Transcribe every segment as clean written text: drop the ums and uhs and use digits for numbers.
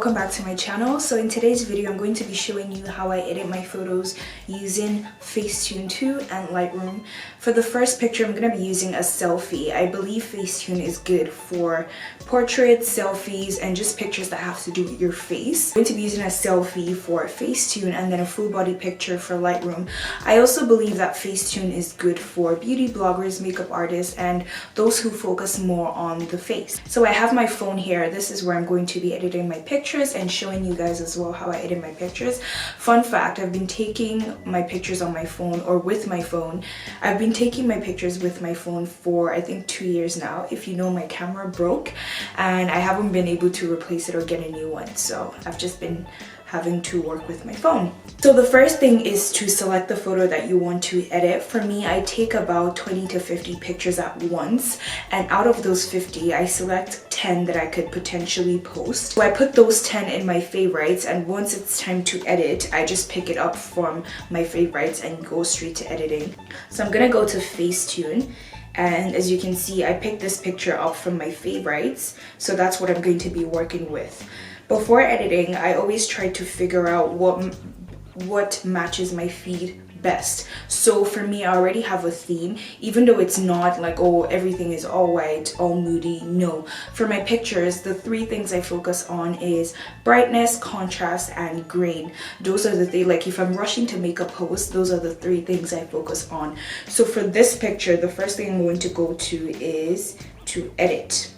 welcome back to my channel. So in today's video I'm going to be showing you how I edit my photos using FACETUNE2 and Lightroom. For the first picture I'm going to be using a selfie. I believe FACETUNE is good for portraits, selfies, and just pictures that have to do with your face. I'm going to be using a selfie for FACETUNE and then a full body picture for Lightroom. I also believe that FACETUNE is good for beauty bloggers, makeup artists, and those who focus more on the face. So I have my phone here. This is where I'm going to be editing my pictures and showing you guys as well how I edit my pictures. Fun fact, I've been taking my pictures on my phone or with my phone. I've been taking my pictures with my phone for I think 2 years now. If you know, my camera broke and I haven't been able to replace it or get a new one, so I've just been having to work with my phone. So the first thing is to select the photo that you want to edit. For me, I take about 20 to 50 pictures at once, and out of those 50 I select 10 that I could potentially post. So I put those 10 in my favorites, and once it's time to edit I just pick it up from my favorites and go straight to editing. So I'm gonna go to FACETUNE, and as you can see I picked this picture up from my favorites, so that's what I'm going to be working with. Before editing, I always try to figure out what matches my feed best. So for me, I already have a theme, even though it's not like, oh, everything is all white, all moody. No, for my pictures, the three things I focus on is brightness, contrast, and grain. Those are the things, like if I'm rushing to make a post, those are the three things I focus on. So for this picture, the first thing I'm going to go to is to edit.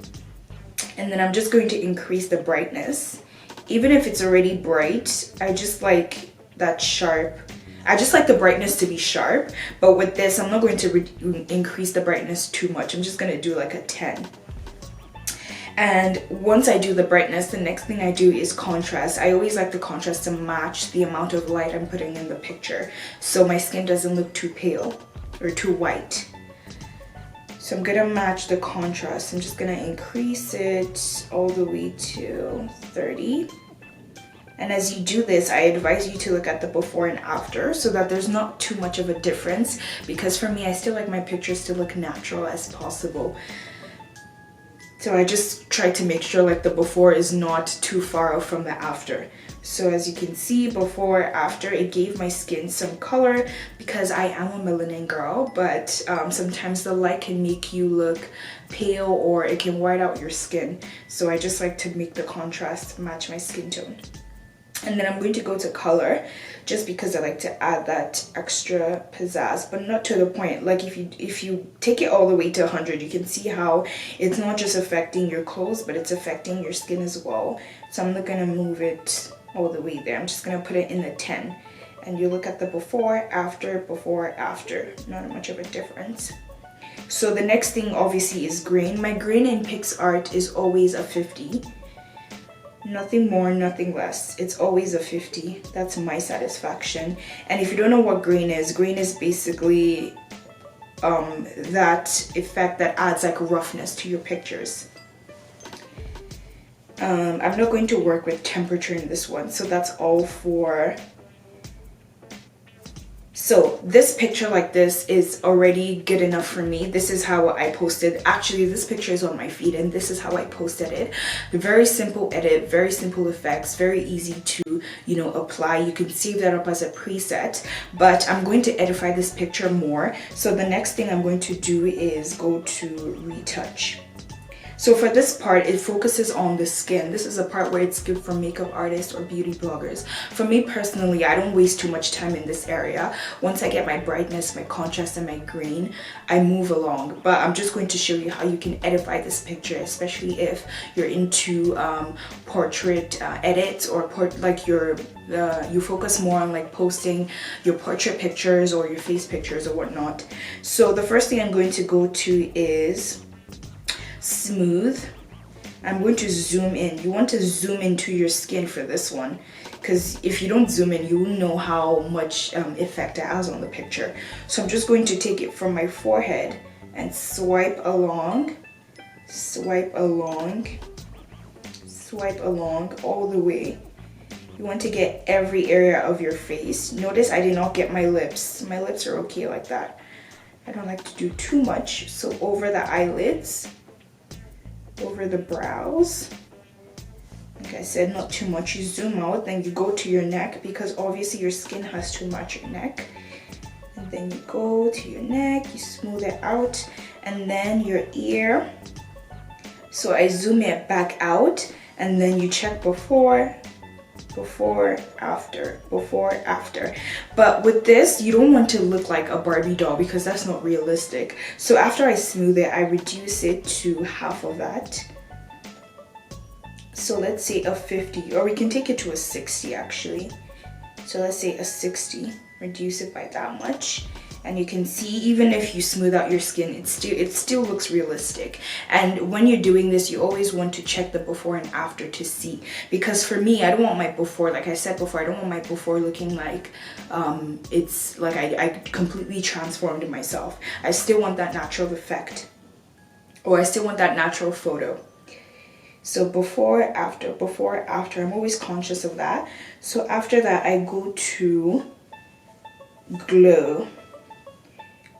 And then I'm just going to increase the brightness. Even if it's already bright, I just like that sharp. I just like the brightness to be sharp, but with this I'm not going to increase the brightness too much. I'm just going to do like a 10. And once I do the brightness, the next thing I do is contrast. I always like the contrast to match the amount of light I'm putting in the picture, so my skin doesn't look too pale or too white. So I'm gonna match the contrast. I'm just gonna increase it all the way to 30. And as you do this, I advise you to look at the before and after so that there's not too much of a difference, because for me, I still like my pictures to look natural as possible. So I just try to make sure like the before is not too far off from the after. So as you can see, before, after, it gave my skin some color because I am a melanin girl, but sometimes the light can make you look pale or it can white out your skin. So I just like to make the contrast match my skin tone. And then I'm going to go to color just because I like to add that extra pizzazz, but not to the point. Like if you take it all the way to 100, you can see how it's not just affecting your clothes, but it's affecting your skin as well. So I'm not gonna move it all the way there. I'm just gonna put it in the 10. And you look at the before, after, not much of a difference. So the next thing obviously is grain. My grain in PixArt is always a 50. Nothing more, nothing less. It's always a 50. That's my satisfaction. And if you don't know what grain is basically that effect that adds like roughness to your pictures. I'm not going to work with temperature in this one, so that's all for. So this picture like this is already good enough for me. This is how I posted. Actually, this picture is on my feed and this is how I posted it. Very simple edit, very simple effects, very easy to, you know, apply. You can save that up as a preset, but I'm going to edify this picture more. So the next thing I'm going to do is go to retouch. So for this part, it focuses on the skin. This is a part where it's good for makeup artists or beauty bloggers. For me personally, I don't waste too much time in this area. Once I get my brightness, my contrast, and my grain, I move along. But I'm just going to show you how you can edify this picture, especially if you're into portrait edits or you focus more on like posting your portrait pictures or your face pictures or whatnot. So the first thing I'm going to go to is smooth. I'm going to zoom in. You want to zoom into your skin for this one, because if you don't zoom in, you won't know how much effect it has on the picture. So I'm just going to take it from my forehead and swipe along all the way. You want to get every area of your face. Notice I did not get my lips. My lips are okay like that. I don't like to do too much. So over the eyelids, over the brows, Like I said, not too much. You zoom out, then you go to your neck, because obviously your skin has to match your neck. And then you go to your neck, you smooth it out, and then your ear. So I zoom it back out, and then you check before, after, before, after. But with this, you don't want to look like a Barbie doll, because that's not realistic. So after I smooth it, I reduce it to half of that. So let's say a 50, or we can take it to a 60 actually. So let's say a 60, reduce it by that much. And you can see, even if you smooth out your skin, it still looks realistic. And when you're doing this, you always want to check the before and after to see. Because for me, I don't want my before, like I said before, I don't want my before looking like it's like I completely transformed myself. I still want that natural effect, or I still want that natural photo. So before, after, I'm always conscious of that. So after that, I go to glow,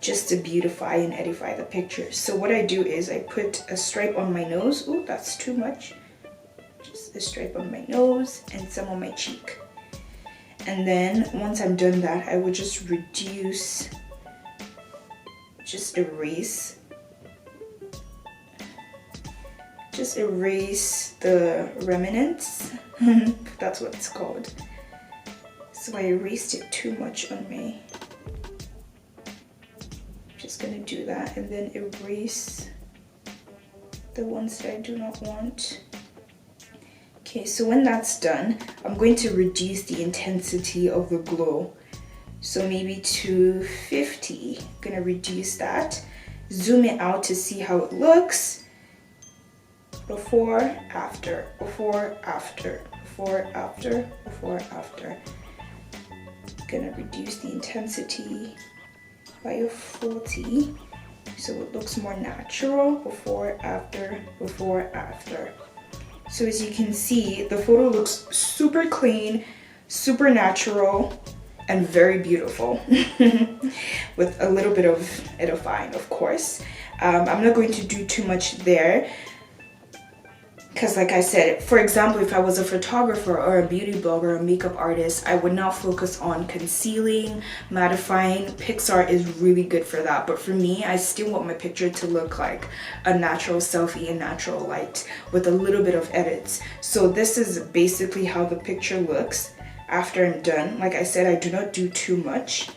just to beautify and edify the picture. So what I do is I put a stripe on my nose. Oh, that's too much. Just a stripe on my nose and some on my cheek. And then once I'm done that, I would just reduce, just erase the remnants. That's what it's called. So I erased it too much on me. Just gonna do that, and then erase the ones that I do not want. Okay, so when that's done, I'm going to reduce the intensity of the glow. So maybe to 50, I'm gonna reduce that. Zoom it out to see how it looks. Before, after, before, after, before, after, before, after. I'm gonna reduce the intensity by a 40, so it looks more natural. Before, after, before, after. So as you can see, the photo looks super clean, super natural, and very beautiful. With a little bit of edifying, of course. I'm not going to do too much there, because like I said, for example, if I was a photographer or a beauty blogger or a makeup artist, I would now focus on concealing, mattifying. Pixar is really good for that. But for me, I still want my picture to look like a natural selfie in natural light with a little bit of edits. So this is basically how the picture looks after I'm done. Like I said, I do not do too much.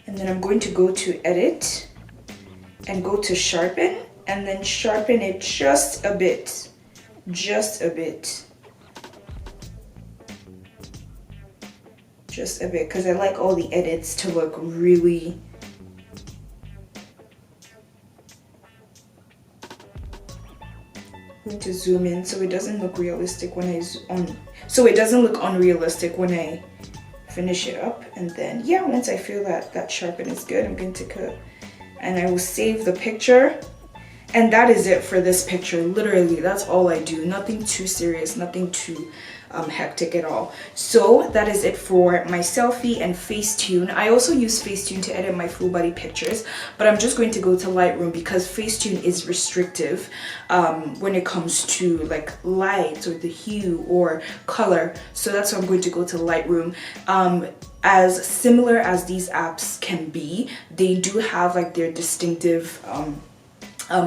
And then I'm going to go to edit and go to sharpen. And then sharpen it just a bit, just a bit, because I like all the edits to look really, I'm going to zoom in so it doesn't look realistic when it doesn't look unrealistic when I finish it up. And then yeah, once I feel that sharpen is good, I'm going to cut, and I will save the picture. And that is it for this picture. Literally, that's all I do. Nothing too serious, nothing too hectic at all. So that is it for my selfie and Facetune. I also use Facetune to edit my full body pictures, but I'm just going to go to Lightroom because Facetune is restrictive when it comes to like lights or the hue or color. So that's why I'm going to go to Lightroom. As similar as these apps can be, they do have like their distinctive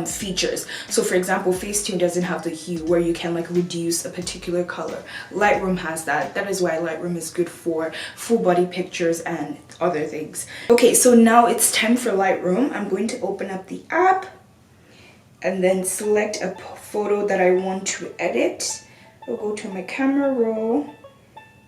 features. So for example, Facetune doesn't have the hue where you can like reduce a particular color. Lightroom has that. That is why Lightroom is good for full body pictures and other things. Okay, so now it's time for Lightroom. I'm going to open up the app and then select a photo that I want to edit. I'll go to my camera roll.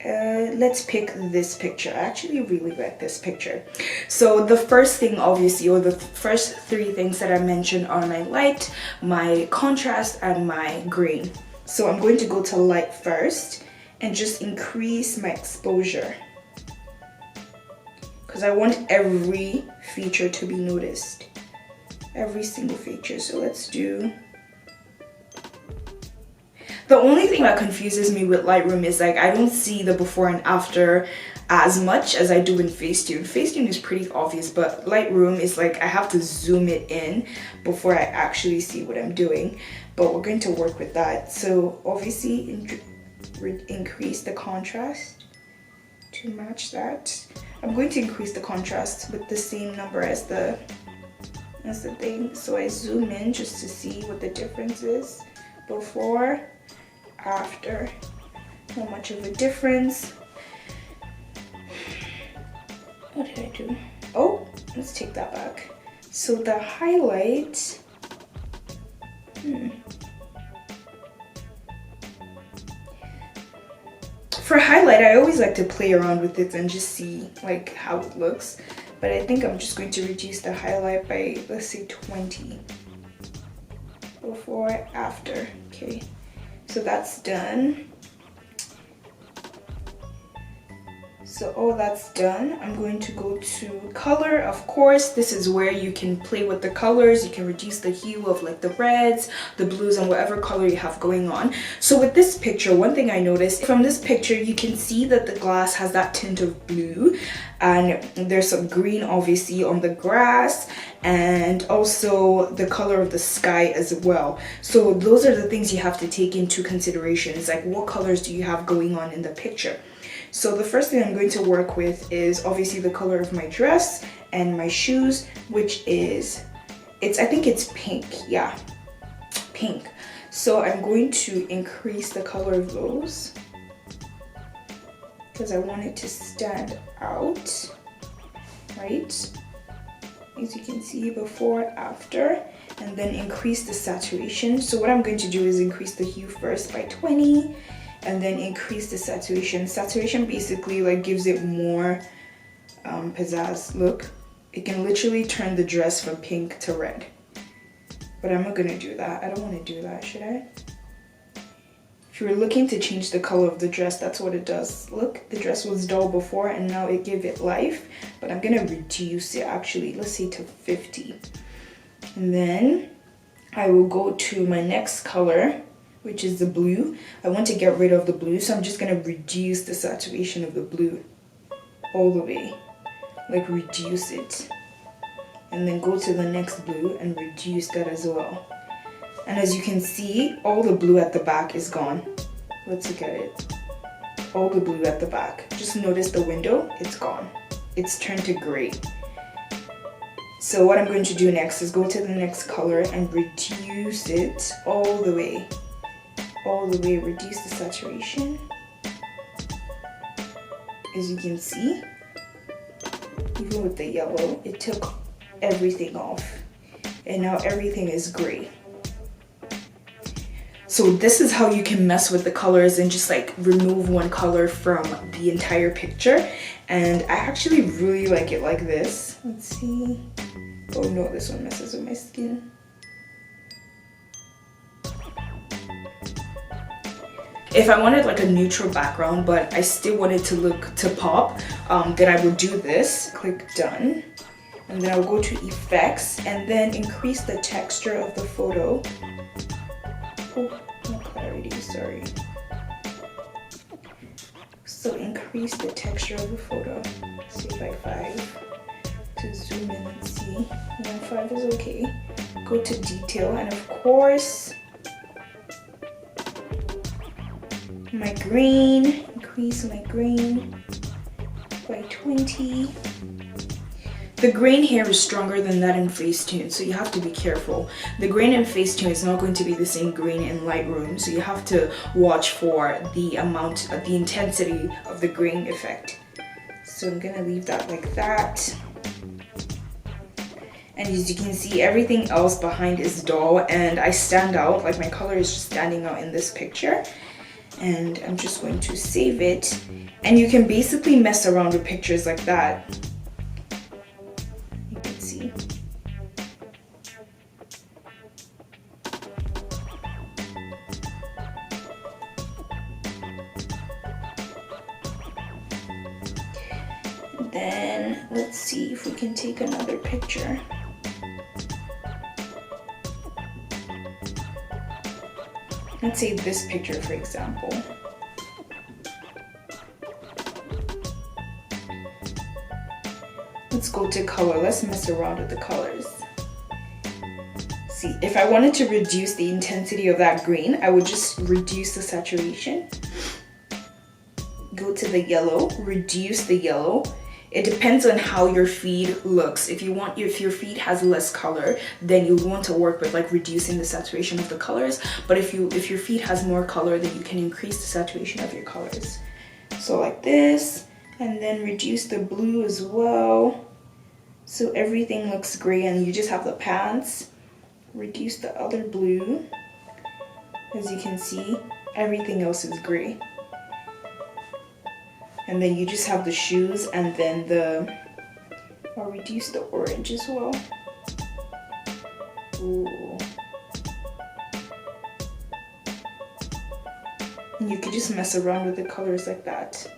Let's pick this picture. I actually really like this picture. So the first thing, obviously, or the first three things that I mentioned are my light, my contrast, and my grain. So I'm going to go to light first and just increase my exposure because I want every feature to be noticed, every single feature. So let's do, The only thing that confuses me with Lightroom is like I don't see the before and after as much as I do in FaceTune. FaceTune is pretty obvious, but Lightroom is like I have to zoom it in before I actually see what I'm doing. But we're going to work with that. So obviously increase the contrast to match that. I'm going to increase the contrast with the same number as the thing. So I zoom in just to see what the difference is. Before, after. Not much of a difference. What did I do? Oh, let's take that back. So the highlight, for highlight, I always like to play around with it and just see like how it looks. But I think I'm just going to reduce the highlight by, let's say 20. Before, after. Okay, so that's done. So all that's done, I'm going to go to color. Of course, this is where you can play with the colors. You can reduce the hue of like the reds, the blues, and whatever color you have going on. So with this picture, one thing I noticed from this picture, you can see that the glass has that tint of blue, and there's some green obviously on the grass, and also the color of the sky as well. So those are the things you have to take into consideration. It's like, what colors do you have going on in the picture? So the first thing I'm going to work with is obviously the color of my dress and my shoes, which is, I think it's pink, yeah, pink. So I'm going to increase the color of those because I want it to stand out, right? As you can see, before, after, and then increase the saturation. So what I'm going to do is increase the hue first by 20, and then increase the saturation. Saturation basically like gives it more pizzazz. Look, it can literally turn the dress from pink to red. But I'm not gonna do that. I don't want to do that, should I? If you're looking to change the color of the dress, that's what it does. Look, the dress was dull before and now it gave it life. But I'm gonna reduce it actually, let's say to 50. And then I will go to my next color, which is the blue. I want to get rid of the blue, so I'm just gonna reduce the saturation of the blue all the way, like reduce it, and then go to the next blue and reduce that as well. And as you can see, all the blue at the back is gone. Let's look at it. All the blue at the back. Just notice the window, it's gone. It's turned to gray. So what I'm going to do next is go to the next color and reduce it all the way. Reduce the saturation. As you can see, even with the yellow, it took everything off, and now everything is gray. So this is how you can mess with the colors and just like remove one color from the entire picture. And I actually really like it like this. Let's see. Oh no, this one messes with my skin. If I wanted like a neutral background, but I still wanted to look to pop, then I would do this. Click done. And then I'll go to effects and then increase the texture of the photo. Oh, no clarity, sorry. So increase the texture of the photo. Say by 5 to zoom in and see. Yeah, 5 is okay. Go to detail and of course, my grain, increase my grain by 20. The grain here is stronger than that in FaceTune, so you have to be careful. The grain in FaceTune is not going to be the same grain in Lightroom, so you have to watch for the amount, the intensity of the grain effect. So I'm gonna leave that like that. And as you can see, everything else behind is dull and I stand out, like my color is just standing out in this picture. And I'm just going to save it. And you can basically mess around with pictures like that. You can see. And then let's see if we can take another picture. Let's say this picture, for example. Let's go to color. Let's mess around with the colors. See, if I wanted to reduce the intensity of that green, I would just reduce the saturation. Go to the yellow, reduce the yellow. It depends on how your feed looks. If your feed has less color, then you want to work with like reducing the saturation of the colors. But if your feed has more color, then you can increase the saturation of your colors. So like this, and then reduce the blue as well. So everything looks gray, and you just have the pants. Reduce the other blue. As you can see, everything else is gray. And then you just have the shoes, and then I'll reduce the orange as well. Ooh. And you could just mess around with the colors like that.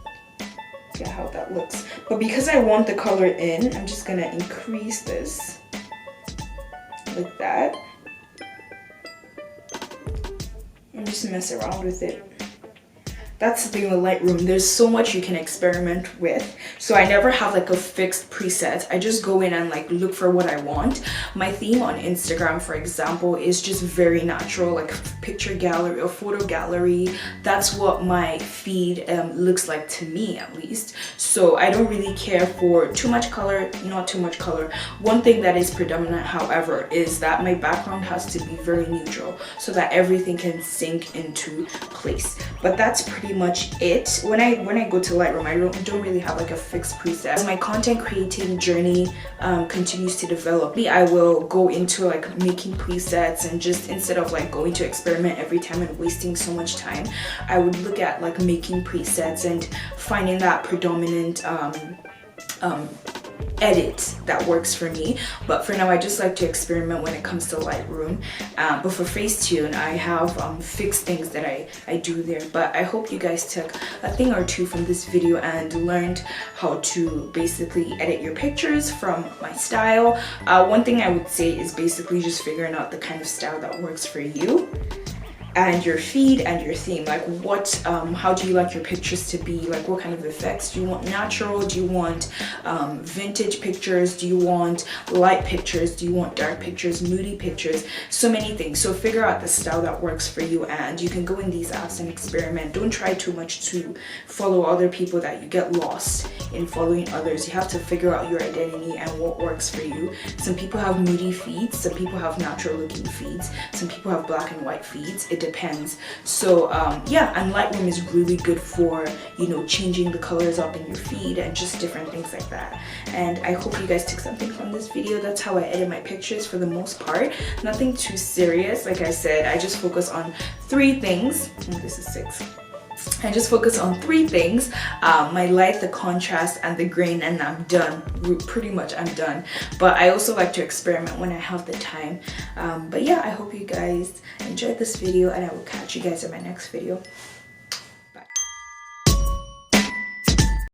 Look at how that looks. But because I want the color in, I'm just gonna increase this like that. And just mess around with it. That's the thing with Lightroom. There's so much you can experiment with. So I never have like a fixed preset. I just go in and like look for what I want. My theme on Instagram, for example, is just very natural, like picture gallery or photo gallery. That's what my feed looks like to me, at least. So I don't really care for too much color, not too much color. One thing that is predominant, however, is that my background has to be very neutral so that everything can sink into place. But that's pretty much it. When I go to Lightroom, I don't really have like a fixed preset. As my content creating journey continues to develop, I will go into like making presets, and just instead of like going to experiment every time and wasting so much time, I would look at like making presets and finding that predominant edit that works for me. But for now, I just like to experiment when it comes to Lightroom. But for FaceTune, I have fixed things that I do there. But I hope you guys took a thing or two from this video and learned how to basically edit your pictures from my style. One thing I would say is basically just figuring out the kind of style that works for you and your feed and your theme. Like how do you like your pictures to be? Like what kind of effects do you want? Natural? Do you want vintage pictures? Do you want light pictures? Do you want dark pictures, moody pictures? So many things. So figure out the style that works for you, and you can go in these apps and experiment. Don't try too much to follow other people, that you get lost in following others. You have to figure out your identity and what works for you. Some people have moody feeds, some people have natural looking feeds, some people have black and white feeds. It depends. So yeah, and Lightroom is really good for, you know, changing the colors up in your feed and just different things like that. And I hope you guys took something from this video. That's how I edit my pictures for the most part. Nothing too serious. Like I said, I just focus on 3 things. This is 6. I just focus on 3 things: my light, the contrast, and the grain, and I'm done. Pretty much I'm done. But I also like to experiment when I have the time. But yeah, I hope you guys enjoyed this video, and I will catch you guys in my next video.